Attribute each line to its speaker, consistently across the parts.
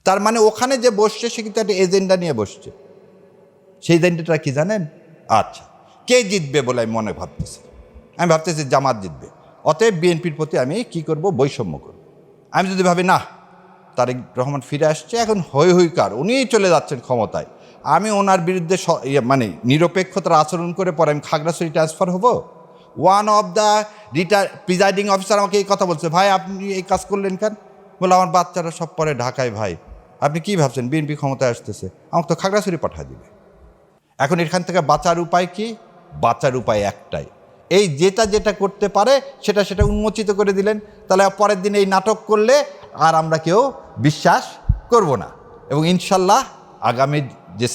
Speaker 1: তার মানে ওখানে যে বসছে সে কিন্তু একটা এজেন্ডা নিয়ে বসছে। সেই এজেন্ডাটা কি জানেন? আচ্ছা, কে জিতবে বলে আমি মনে ভাবতেছি, আমি ভাবতেছি জামাত জিতবে। অতএব বিএনপির প্রতি আমি কি করব? বৈষম্য করব। আমি যদি ভাবি না, তারেক রহমান ফিরে আসছে, এখন হই হইকার, উনিই চলে যাচ্ছেন ক্ষমতায়, আমি ওনার বিরুদ্ধে মানে নিরপেক্ষতার আচরণ করে পরে আমি খাগড়াছড়ি ট্রান্সফার হব। One of the presiding officer আমাকে এই কথা বলছে, ভাই আপনি এই কাজ করলেন কেন? বলে আমার বাচ্চারা সব পরে ঢাকায়, ভাই আপনি কি ভাবছেন বিএনপি ক্ষমতায় আসতেছে, আমাকে তো খাগড়াছড়ি পাঠিয়ে দিবে। এখন এখান থেকে বাঁচার উপায় কি? বাঁচার উপায় একটাই, এই যেটা করতে পারে সেটা উন্মোচিত করে দিলেন। তাহলে পরের দিন এই নাটক করলে আর আমরা কেউ বিশ্বাস করব না। এবং ইনশাল্লাহ আগামী যে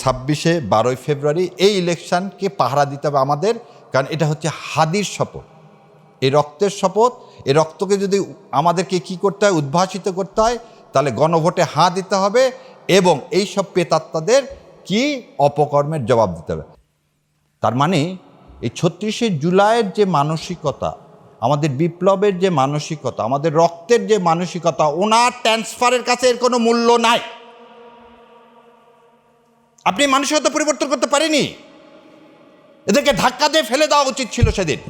Speaker 1: 12 ফেব্রুয়ারি এই ইলেকশনকে পাহারা দিতে হবে আমাদের, কারণ এটা হচ্ছে হাদির শপথ, এই রক্তের শপথ। এই রক্তকে যদি আমাদেরকে কি করতে হয়? উদ্ভাসিত করতে হয়, তাহলে গণভোটে হাঁ দিতে হবে এবং এই সব প্রেতাত্মাদের কি অপকর্মের জবাব দিতে হবে। তার মানে এই 36শে জুলাইয়ের যে মানসিকতা, আমাদের বিপ্লবের যে মানসিকতা, আমাদের রক্তের যে মানসিকতা, ওনার ট্রান্সফারের কাছে এর কোনো মূল্য নাই। আপনি মানসিকতা পরিবর্তন করতে পারেনি, এদেরকে ধাক্কা দিয়ে ফেলে দেওয়া উচিত ছিল সেদিন।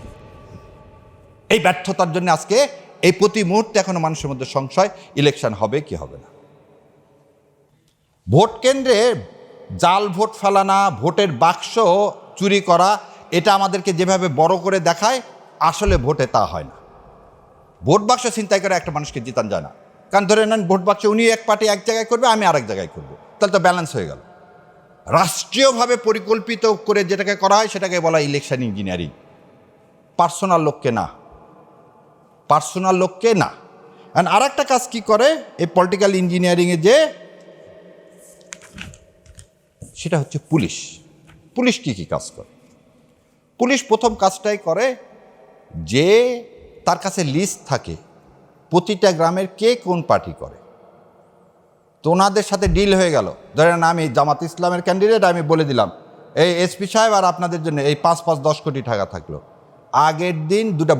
Speaker 1: এই ব্যর্থতার জন্য আজকে এই প্রতি মুহূর্তে এখনো মানুষের মধ্যে সংশয়, ইলেকশন হবে কি হবে না। ভোট কেন্দ্রে জাল ভোট ফেলানা, ভোটের বাক্স চুরি করা, এটা আমাদেরকে যেভাবে বড় করে দেখায়, আসলে ভোটে তা হয় না। ভোট বাক্স ছিনতাই করে একটা মানুষকে জিতান যায় না। কারণ ধরে নেন ভোট বাক্স উনি এক পার্টি এক জায়গায় করবে, আমি আরেক জায়গায় করবো, তাহলে তো ব্যালেন্স হয়ে গেল। রাষ্ট্রীয়ভাবে পরিকল্পিত করে যেটাকে করা হয় সেটাকে বলা ইলেকশন ইঞ্জিনিয়ারিং, পার্সোনাল লোককে না, পার্সোনাল লোককে না। আর একটা কাজ কি করে এই পলিটিক্যাল ইঞ্জিনিয়ারিংয়ে, যে সেটা হচ্ছে পুলিশ। পুলিশ কি কাজ করে? পুলিশ প্রথম কাজটাই করে যে তার কাছে লিস্ট থাকে প্রতিটা গ্রামের কে কোন পার্টি করে। তো ওনাদের সাথে ডিল হয়ে গেল, ধরেন আমি জামাত ইসলামের ক্যান্ডিডেট, আমি বলে দিলাম এই এসপি সাহেব আর আপনাদের জন্য এই 5-10 কোটি টাকা থাকলো, আগের দিন 2টা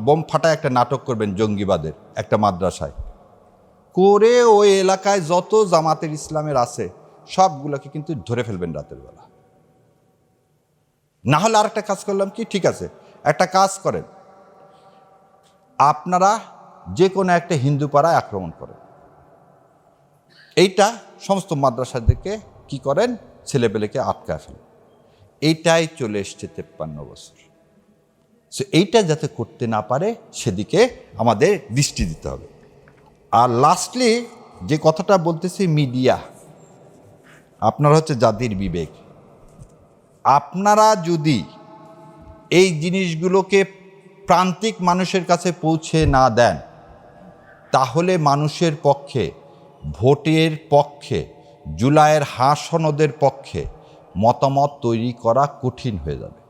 Speaker 1: বোম ফাটায় একটা নাটক করবেন জঙ্গিবাদের একটা মাদ্রাসায় করে, ওই এলাকায় যত জামাতের ইসলামের আছে সবগুলোকে কিন্তু ধরে ফেলবেন রাতের বেলা। না হলে আরেকটা কাজ করলাম কি, ঠিক আছে একটা কাজ করেন, আপনারা যে কোনো একটা হিন্দু পাড়ায় আক্রমণ করেন, এইটা সমস্ত মাদ্রাসাদেরকে কি করেন, ছেলেপেলেকে আটকায় ফেলেন। এইটাই চলে এসছে 53 বছর। সো এইটা যাতে করতে না পারে সেদিকে আমাদের দৃষ্টি দিতে হবে। আর লাস্টলি যে কথাটা বলতেছি, মিডিয়া আপনারা হচ্ছে জাতির বিবেক, আপনারা যদি এই জিনিসগুলোকে প্রান্তিক মানুষের কাছে পৌঁছে না দেন, তাহলে মানুষের পক্ষে, ভোটের পক্ষে, জুলাইয়ের সনদের পক্ষে মতামত তৈরি করা কঠিন হয়ে যাবে।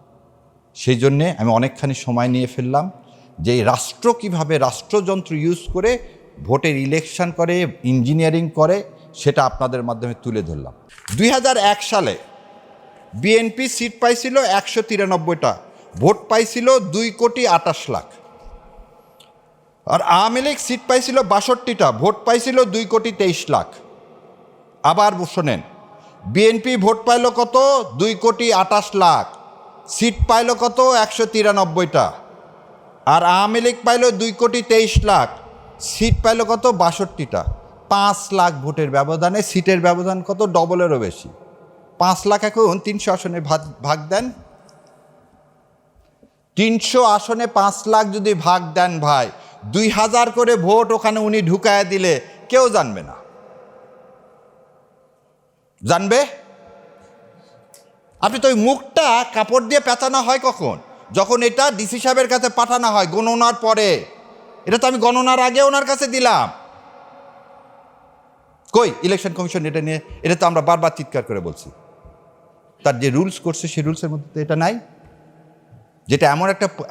Speaker 1: সেই জন্যে আমি অনেকখানি সময় নিয়ে ফেললাম যে রাষ্ট্র কিভাবে রাষ্ট্রযন্ত্র ইউজ করে ভোটের ইলেকশন করে, ইঞ্জিনিয়ারিং করে, সেটা আপনাদের মাধ্যমে তুলে ধরলাম। 2001 সালে বিএনপি সিট পাইছিল 193টা, ভোট পাইছিল 2,28,00,000। আর আওয়ামী লীগ সিট পাইছিল 62টা, ভোট পাইছিল 2,23,00,000। আবার শোনেন, বিএনপি ভোট পাইল কত? 2,28,00,000, সিট পাইল কত? 193টা। আর আওয়ামী লীগ পাইল 2,23,00,000, সিট পাইল কত? 62টা। 5 লাখ ভোটের ব্যবধানে সিটের ব্যবধান কত? ডবলেরও বেশি। 5 লাখ এখন 300 আসনে ভাগ দেন, 300 আসনে 5 লাখ যদি ভাগ দেন ভাই, 2,000 করে ভোট ওখানে উনি ঢুকায় দিলে কেউ জানবে না। জানবে? আপনি তো ওই মুখটা কাপড় দিয়ে পেঁচানো হয় কখন? যখন এটা ডিসি সাহেবের কাছে পাঠানো হয় গণনার পরে। এটা তো আমি গণনার আগে ওনার কাছে দিলাম। কই ইলেকশন কমিশন এটা নিয়ে? এটা তো আমরা বারবার চিৎকার করে বলছি। তার যে রুলস করছে সেই রুলসের মধ্যে তো এটা নাই, যেটা এমন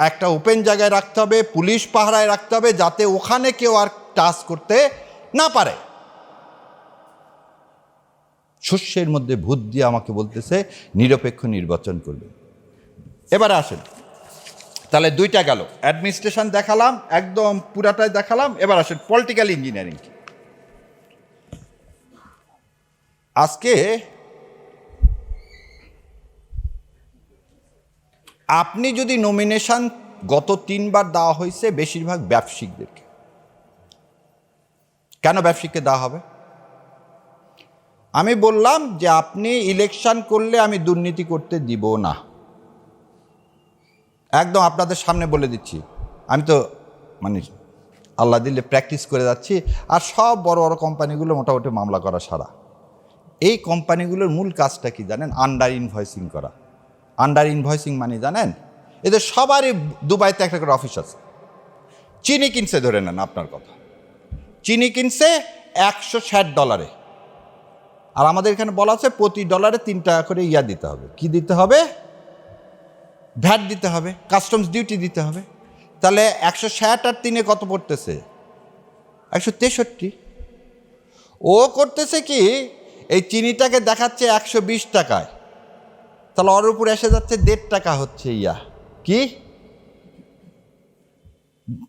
Speaker 1: একটা ওপেন জায়গায় রাখতে হবে, পুলিশ পাহারায় রাখতে হবে, যাতে ওখানে কেউ আর টাচ করতে না পারে। শস্যের মধ্যে ভূত দিয়ে আমাকে বলতেছে নিরপেক্ষ নির্বাচন করবে। এবারে আসেন, তাহলে 2টা গেল, অ্যাডমিনিস্ট্রেশন দেখালাম, একদম পুরাটাই দেখালাম। এবার আসেন পলিটিক্যাল ইঞ্জিনিয়ারিং কি। আজকে আপনি যদি নমিনেশন গত 3 বার দেওয়া হয়েছে বেশিরভাগ ব্যবসায়িকদেরকে, কেন ব্যবসায়িককে দেওয়া হবে? আমি বললাম যে আপনি ইলেকশন করলে আমি দুর্নীতি করতে দিব না, একদম আপনাদের সামনে বলে দিচ্ছি। আমি তো মানে আল্লাহ দিলে প্র্যাকটিস করে যাচ্ছি, আর সব বড় বড় কোম্পানিগুলো মোটামুটি মামলা করা সারা। এই কোম্পানিগুলোর মূল কাজটা কি জানেন? আন্ডার ইনভয়েসিং করা। আন্ডার ইনভয়েসিং মানে জানেন, এদের সবারই দুবাইতে একটা করে অফিস আছে। চিনি কিনছে, ধরে নেন আপনার কথা, চিনি কিনছে $160, আর আমাদের এখানে বলা আছে প্রতি ডলারে 3 টাকা করে দিতে হবে। কি দিতে হবে? ভ্যাট দিতে হবে, কাস্টমস ডিউটি দিতে হবে। তাহলে 160 আর 3 কত পড়তেছে? 163। ও করতেছে কি, এই চিনিটাকে দেখাচ্ছে 120 টাকায়, তাহলে ওর উপরে এসে যাচ্ছে 1.5 টাকা হচ্ছে কি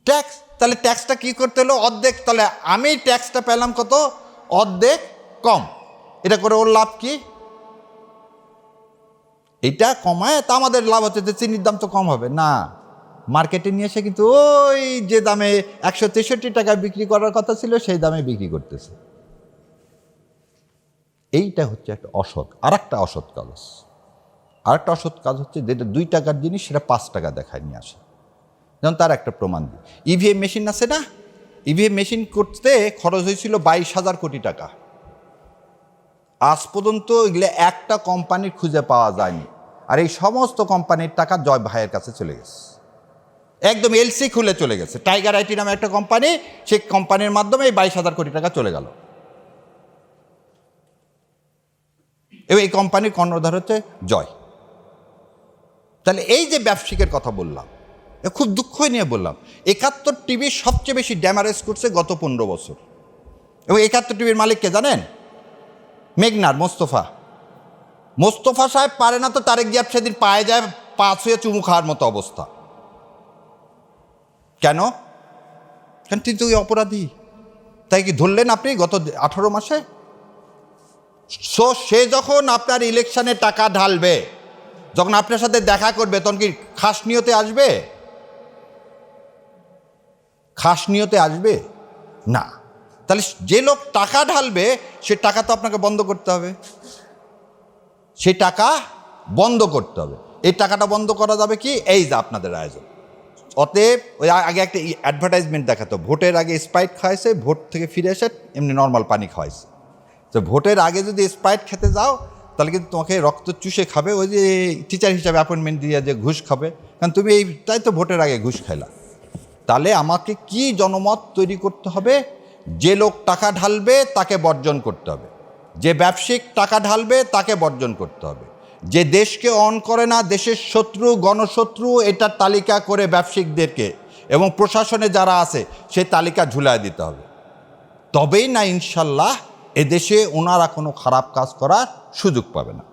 Speaker 1: ট্যাক্স। তাহলে ট্যাক্সটা কি করতে হলো? অর্ধেক। তাহলে আমি ট্যাক্সটা পেলাম কত? অর্ধেক কম। এটা করে ওর লাভ কি? এটা কমায় তা আমাদের লাভ হচ্ছে যে চিনির দাম তো কম হবে না, মার্কেটে নিয়ে এসে কিন্তু ওই যে দামে 163 টাকায় বিক্রি করার কথা ছিল সেই দামে বিক্রি করতেছে। এইটা হচ্ছে একটা অসৎ। আর একটা অসৎ কাজ, আরেকটা অসৎ কাজ হচ্ছে যেটা 2 টাকার জিনিস সেটা 5 টাকা দেখায় নিয়ে আসে। যেমন তার একটা প্রমাণ দিই, ইভিএম মেশিন আছে না, ইভিএম মেশিন করতে খরচ হয়েছিল 22,000 কোটি টাকা। আজ পর্যন্ত এগুলো একটা কোম্পানির খুঁজে পাওয়া যায়নি, আর এই সমস্ত কোম্পানির টাকা জয় ভাইয়ের কাছে চলে গেছে, একদম এলসি খুলে চলে গেছে। টাইগার আইটি নামে একটা কোম্পানি, সেই কোম্পানির মাধ্যমে এই 22,000 কোটি টাকা চলে গেল। এবং এই কোম্পানির কর্ণধার হচ্ছে জয়। তাহলে এই যে ব্যবসায়িকের কথা বললাম, খুব দুঃখ নিয়ে বললাম, 71 টিভি সবচেয়ে বেশি ড্যামারেজ করছে গত 15 বছর। এবং 71 টিভির মালিক কে জানেন? মেঘনার মোস্তফা সাহেব পারে না তো তারেক জিয়া সেদিন পায়ে যায়, পা ছুঁয়ে চুমু খাওয়ার মতো অবস্থা। কেন? কারণ তিনি তো ওই অপরাধী। তাই কি ধরলেন আপনি গত 18 মাসে? সে যখন আপনার ইলেকশনে টাকা ঢালবে, যখন আপনার সাথে দেখা করবে, তখন কি খাস নিয়তে আসবে? খাস নিয়তে আসবে না। তাহলে যে লোক টাকা ঢালবে সে টাকা তো আপনাকে বন্ধ করতে হবে, সেই টাকা বন্ধ করতে হবে। এই টাকাটা বন্ধ করা যাবে কি? এই যে আপনাদের আয়োজন। অতএব ওই আগে একটা অ্যাডভার্টাইজমেন্ট দেখাতো, ভোটের আগে স্প্রাইট খাওয়াইছে, ভোট থেকে ফিরে এসে এমনি নর্মাল পানি খাওয়াইছে। তো ভোটের আগে যদি স্প্রাইট খেতে যাও তাহলে কিন্তু তোমাকে রক্ত চুষে খাবে, ওই যে টিচার হিসাবে অ্যাপয়েন্টমেন্ট দিয়ে যে ঘুষ খাবে, কারণ তুমি এইটাই তো ভোটের আগে ঘুষ খাইলা। তাহলে আমাকে কি জনমত তৈরি করতে হবে? যে লোক টাকা ঢালবে তাকে বর্জন করতে হবে, যে ব্যবসায়িক টাকা ঢালবে তাকে বর্জন করতে হবে, যে দেশকে অন করে না, দেশের শত্রু গণশত্রু, এটার তালিকা করে ব্যবসায়িকদেরকে এবং প্রশাসনে যারা আছে সেই তালিকা ঝুলায় দিতে হবে। তবেই না ইনশাল্লাহ এদেশে ওনারা কোনো খারাপ কাজ করার সুযোগ পাবে না।